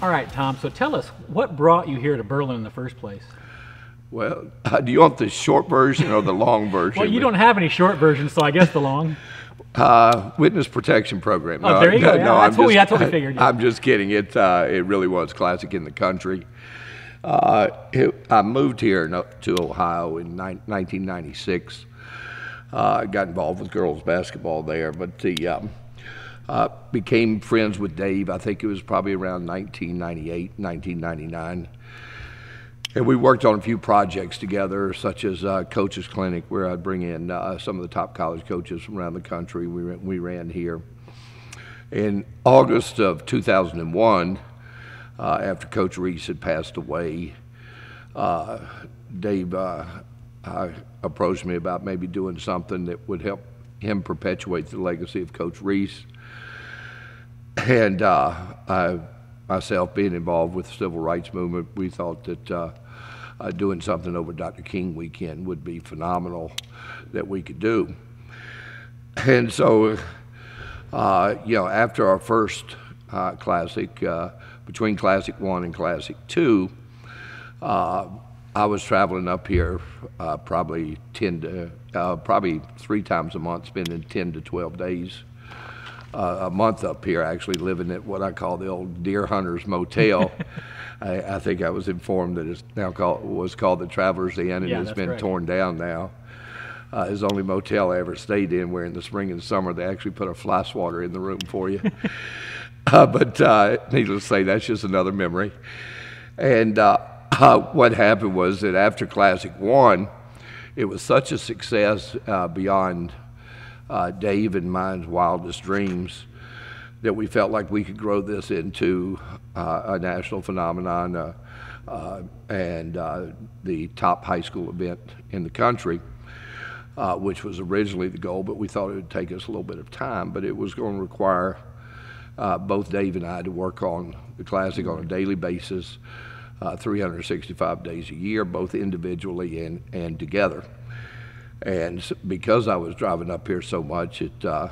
All right, Tom, so tell us, what brought you here to Berlin in the first place? Well, do you want the short version or the long version? Well, you don't have any short versions, so I guess the long. Witness protection program. Oh, there you go. Yeah, No, that's what we figured. I'm just kidding. It really was classic in the country. I moved here to Ohio in 1996. I got involved with girls basketball there, but became friends with Dave. I think it was probably around 1998, 1999. And we worked on a few projects together, such as Coaches Clinic, where I'd bring in some of the top college coaches from around the country. We ran here. In August of 2001, after Coach Reese had passed away, Dave approached me about maybe doing something that would help him perpetuate the legacy of Coach Reese. And myself being involved with the civil rights movement, we thought that doing something over Dr. King weekend would be phenomenal that we could do. And so, after our first Classic, between Classic 1 and Classic 2, I was traveling up here probably 3 times a month, spending 10 to 12 days a month up here, actually living at what I call the old Deer Hunters Motel. I think I was informed that it's now called the Travelers Inn, and it's been torn down now. It's the only motel I ever stayed in where in the spring and summer they actually put a fly swatter in the room for you. But needless to say, that's just another memory. And what happened was that after Classic 1, it was such a success beyond Dave and mine's wildest dreams that we felt like we could grow this into a national phenomenon and the top high school event in the country, which was originally the goal, but we thought it would take us a little bit of time, but it was going to require both Dave and I to work on the Classic on a daily basis, 365 days a year, both individually and together. And because I was driving up here so much, I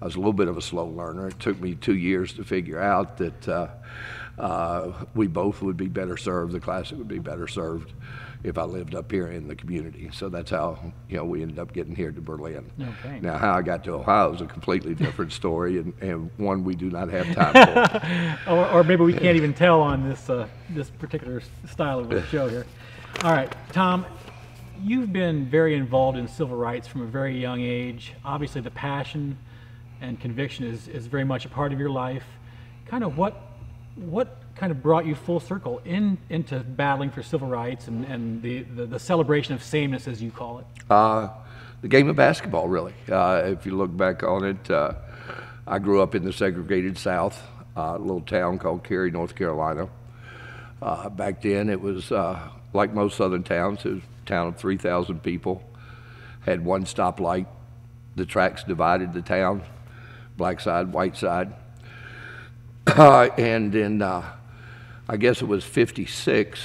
was a little bit of a slow learner. It took me 2 years to figure out that we both would be better served, the Classic would be better served if I lived up here in the community. So that's how we ended up getting here to Berlin. Okay. Now, how I got to Ohio is a completely different story, and one we do not have time for. or maybe we can't even tell on this particular style of the show here. All right, Tom, you've been very involved in civil rights from a very young age. Obviously, the passion and conviction is very much a part of your life. Kind of what kind of brought you full circle into battling for civil rights and the celebration of sameness, as you call it? The game of basketball, really. If you look back on it, I grew up in the segregated South, a little town called Cary, North Carolina. Back then, it was like most southern towns. It was a town of 3,000 people, had one stoplight. The tracks divided the town, black side, white side. And then I guess it was 56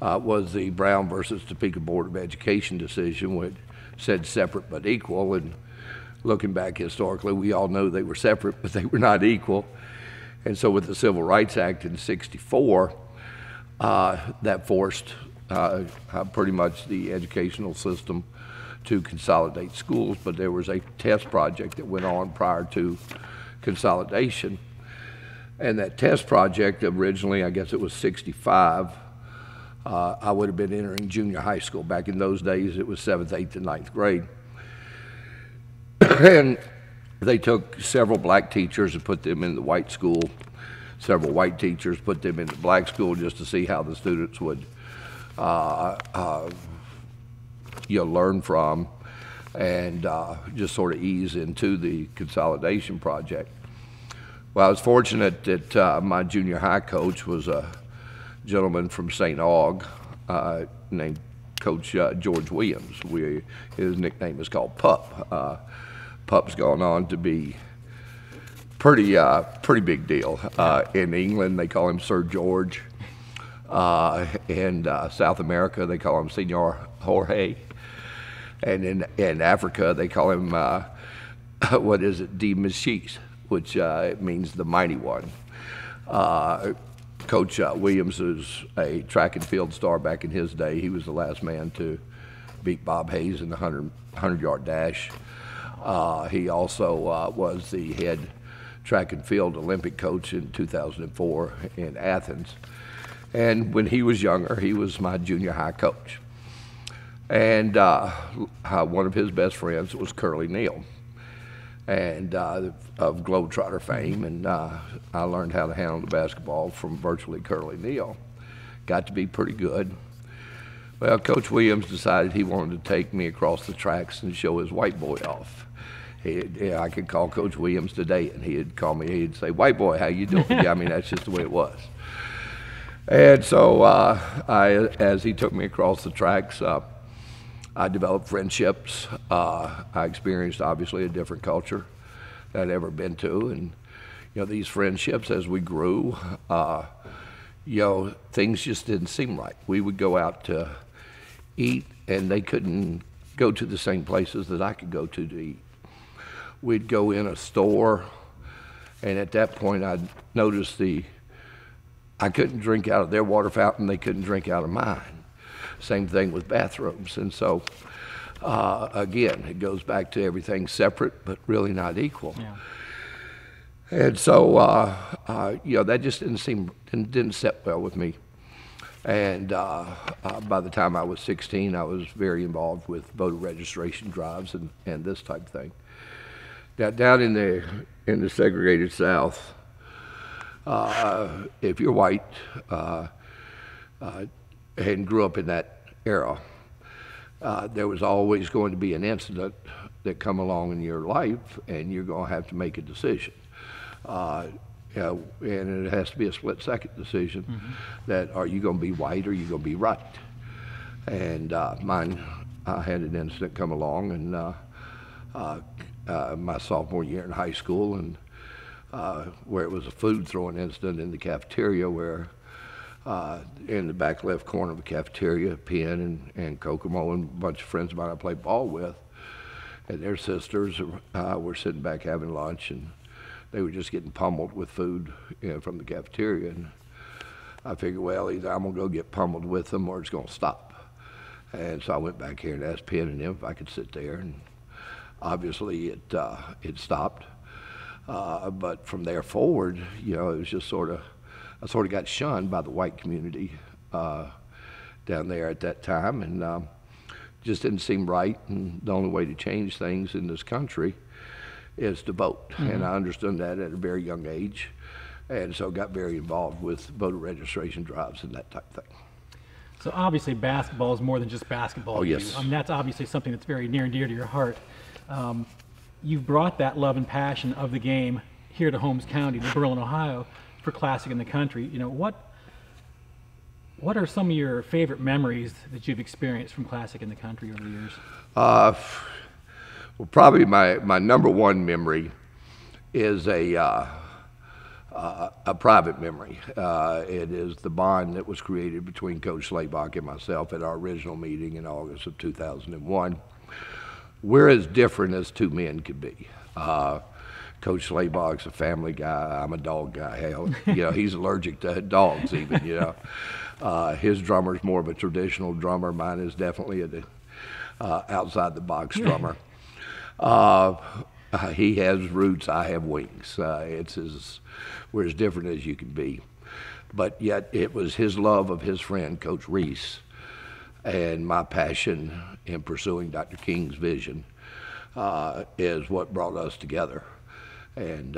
was the Brown versus Topeka Board of Education decision, which said separate but equal. And looking back historically, we all know they were separate, but they were not equal. And so with the Civil Rights Act in '64, that forced pretty much the educational system to consolidate schools, but there was a test project that went on prior to consolidation. And that test project originally, I guess it was '65, I would have been entering junior high school. Back in those days, it was 7th, 8th, and 9th grade. And they took several black teachers and put them in the white school, several white teachers put them in the black school just to see how the students would learn from and just sort of ease into the consolidation project. Well, I was fortunate that my junior high coach was a gentleman from St. Aug named Coach George Williams. His nickname is called Pup. Pup's gone on to be pretty big deal. In England, they call him Sir George. In South America, they call him Senor Jorge. And in Africa, they call him, what is it, De Machis, which means the mighty one. Coach Williams is a track and field star back in his day. He was the last man to beat Bob Hayes in the 100-yard dash. He also was the head track and field Olympic coach in 2004 in Athens. And when he was younger, he was my junior high coach. And one of his best friends was Curly Neal, and of Globetrotter fame. And I learned how to handle the basketball from virtually Curly Neal. Got to be pretty good. Well, Coach Williams decided he wanted to take me across the tracks and show his white boy off. I could call Coach Williams today, and he'd call me. He'd say, "White boy, how you doing?" Yeah, I mean, that's just the way it was. And so, as he took me across the tracks, I developed friendships. I experienced, obviously, a different culture that I'd ever been to, and these friendships, as we grew, things just didn't seem right. We would go out to eat, and they couldn't go to the same places that I could go to eat. We'd go in a store, and at that point, I'd noticed I couldn't drink out of their water fountain, they couldn't drink out of mine. Same thing with bathrooms. And so, again, it goes back to everything separate, but really not equal. Yeah. And so, that just didn't set well with me. And by the time I was 16, I was very involved with voter registration drives and this type of thing. Now, down in the segregated South, if you're white and grew up in that era, there was always going to be an incident that come along in your life, and you're going to have to make a decision. And it has to be a split-second decision. Mm-hmm. That are you going to be white or are you going to be right? And I had an incident come along, and my sophomore year in high school, and where it was a food throwing incident in the cafeteria, where in the back left corner of the cafeteria, Penn and Kokomo and a bunch of friends of mine I played ball with, and their sisters were sitting back having lunch, and they were just getting pummeled with food from the cafeteria. And I figured, well, either I'm going to go get pummeled with them or it's going to stop. And so I went back here and asked Penn and them if I could sit there, and obviously it stopped. But from there forward, it was just I sort of got shunned by the white community down there at that time, and just didn't seem right. And the only way to change things in this country is to vote. Mm-hmm. And I understood that at a very young age, and so got very involved with voter registration drives and that type of thing. So obviously basketball is more than just basketball. Oh, yes. I mean, that's obviously something that's very near and dear to your heart. You've brought that love and passion of the game here to Holmes County, to Berlin, Ohio, for Classic in the Country. What are some of your favorite memories that you've experienced from Classic in the Country over the years? Well, probably my number one memory is a private memory. It is the bond that was created between Coach Slaybach and myself at our original meeting in August of 2001. We're as different as two men could be. Coach Slaybach's a family guy. I'm a dog guy. Hell, he's allergic to dogs even. His drummer's more of a traditional drummer. Mine is definitely an outside the box drummer. He has roots. I have wings. We're as different as you can be. But yet it was his love of his friend, Coach Reese, and my passion in pursuing Dr. King's vision is what brought us together, and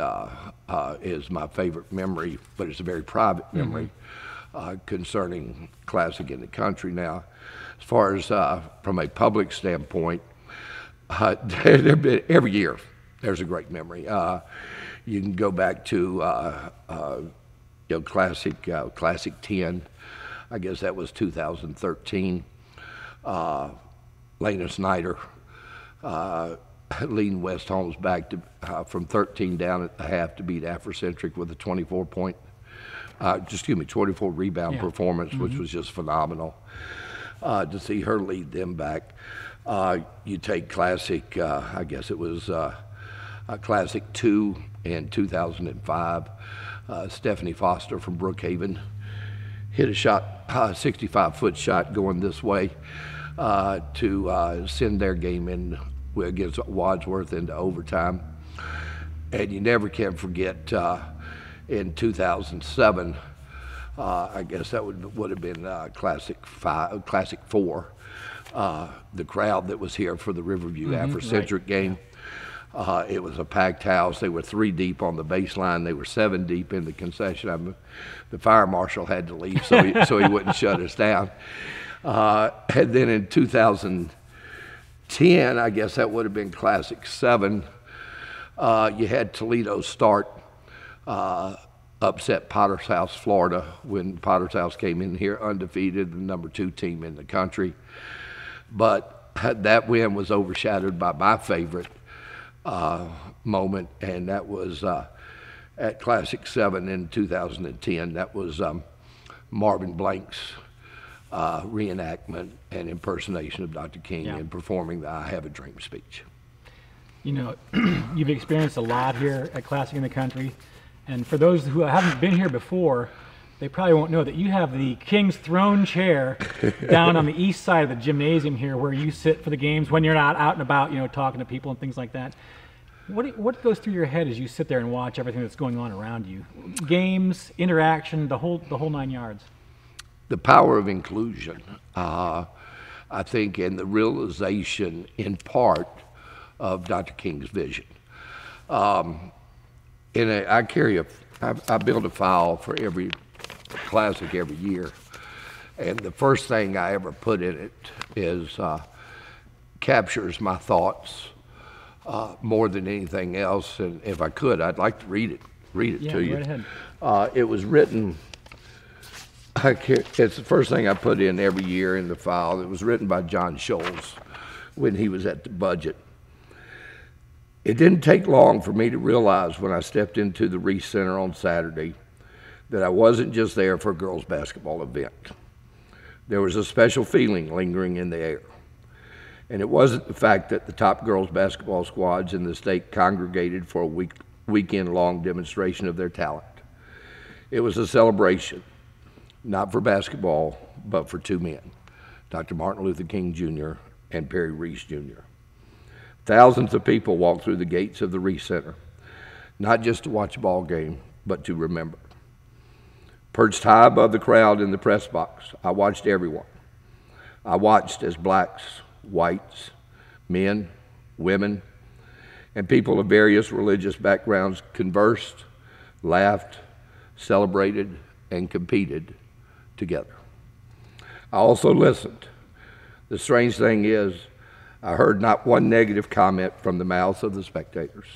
is my favorite memory, but it's a very private memory concerning Classic in the Country. Now, as far as from a public standpoint, every year there's a great memory. You can go back to Classic 10. I guess that was 2013. Lena Snyder leading West Holmes back to, from 13 down at the half to beat Afrocentric with a 24 rebound performance, which was just phenomenal. To see her lead them back. You take Classic, I guess it was Classic 2 in 2005. Stephanie Foster from Brookhaven hit a shot, 65-foot shot going this way to send their game in against Wadsworth into overtime. And you never can forget in 2007, I guess that would have been Classic 4, the crowd that was here for the Riverview Afrocentric game. It was a packed house. They were 3 deep on the baseline. They were 7 deep in the concession. The fire marshal had to leave so he wouldn't shut us down. And then in 2010, I guess that would have been Classic 7, you had Toledo start, upset Potter's House, Florida, when Potter's House came in here undefeated, the number 2 team in the country. But that win was overshadowed by my favorite moment, and that was at Classic 7 in 2010. That was Marvin Blank's reenactment and impersonation of Dr. King and performing the I Have a Dream speech. You know, you've experienced a lot here at Classic in the Country, and for those who haven't been here before, they probably won't know that you have the King's Throne chair down on the east side of the gymnasium here, where you sit for the games when you're not out and about, you know, talking to people and things like that. What goes through your head as you sit there and watch everything that's going on around you? Games, interaction, the whole 9 yards. The power of inclusion, I think, and the realization in part of Dr. King's vision. I build a file for every Classic every year, and the first thing I ever put in it is captures my thoughts more than anything else. And if I could, I'd like to read it to you. Right ahead. It was written. It's the first thing I put in every year in the file. It was written by John Scholes when he was at the budget. It didn't take long for me to realize when I stepped into the Reese Center on Saturday that I wasn't just there for a girls' basketball event. There was a special feeling lingering in the air. And it wasn't the fact that the top girls' basketball squads in the state congregated for a weekend-long demonstration of their talent. It was a celebration, not for basketball, but for 2 men, Dr. Martin Luther King Jr. and Perry Reese Jr. Thousands of people walked through the gates of the Reese Center, not just to watch a ball game, but to remember. Perched high above the crowd in the press box, I watched everyone. I watched as blacks, whites, men, women, and people of various religious backgrounds conversed, laughed, celebrated, and competed together. I also listened. The strange thing is, I heard not one negative comment from the mouths of the spectators.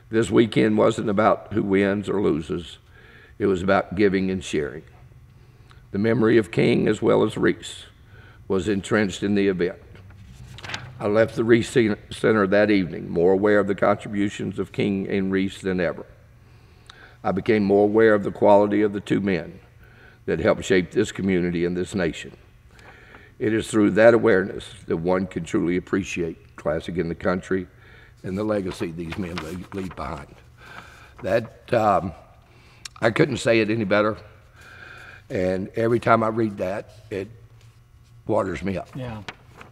This weekend wasn't about who wins or loses. It was about giving and sharing. The memory of King as well as Reese was entrenched in the event. I left the Reese Center that evening more aware of the contributions of King and Reese than ever. I became more aware of the quality of the 2 men that helped shape this community and this nation. It is through that awareness that one can truly appreciate Classic in the Country and the legacy these men leave behind. That, I couldn't say it any better, and every time I read that, it waters me up. Yeah.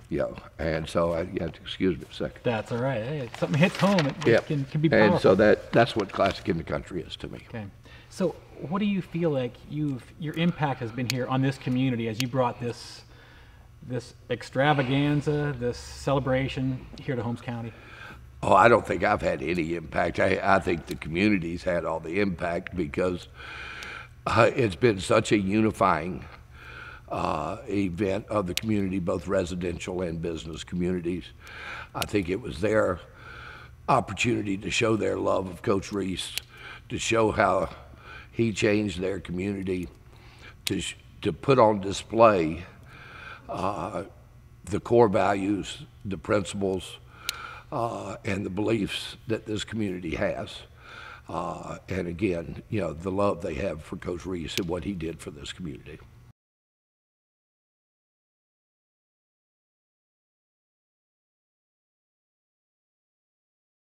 Yeah, and so you have to excuse me a second. That's all right. Hey, if something hits home, it can be powerful. And so that's what Classic in the Country is to me. Okay. So what do you feel like your impact has been here on this community as you brought this extravaganza, this celebration here to Holmes County? Oh, I don't think I've had any impact. I think the community's had all the impact because it's been such a unifying event of the community, both residential and business communities. I think it was their opportunity to show their love of Coach Reese, to show how he changed their community, to put on display the core values, the principles, and the beliefs that this community has. And again, the love they have for Coach Reese and what he did for this community.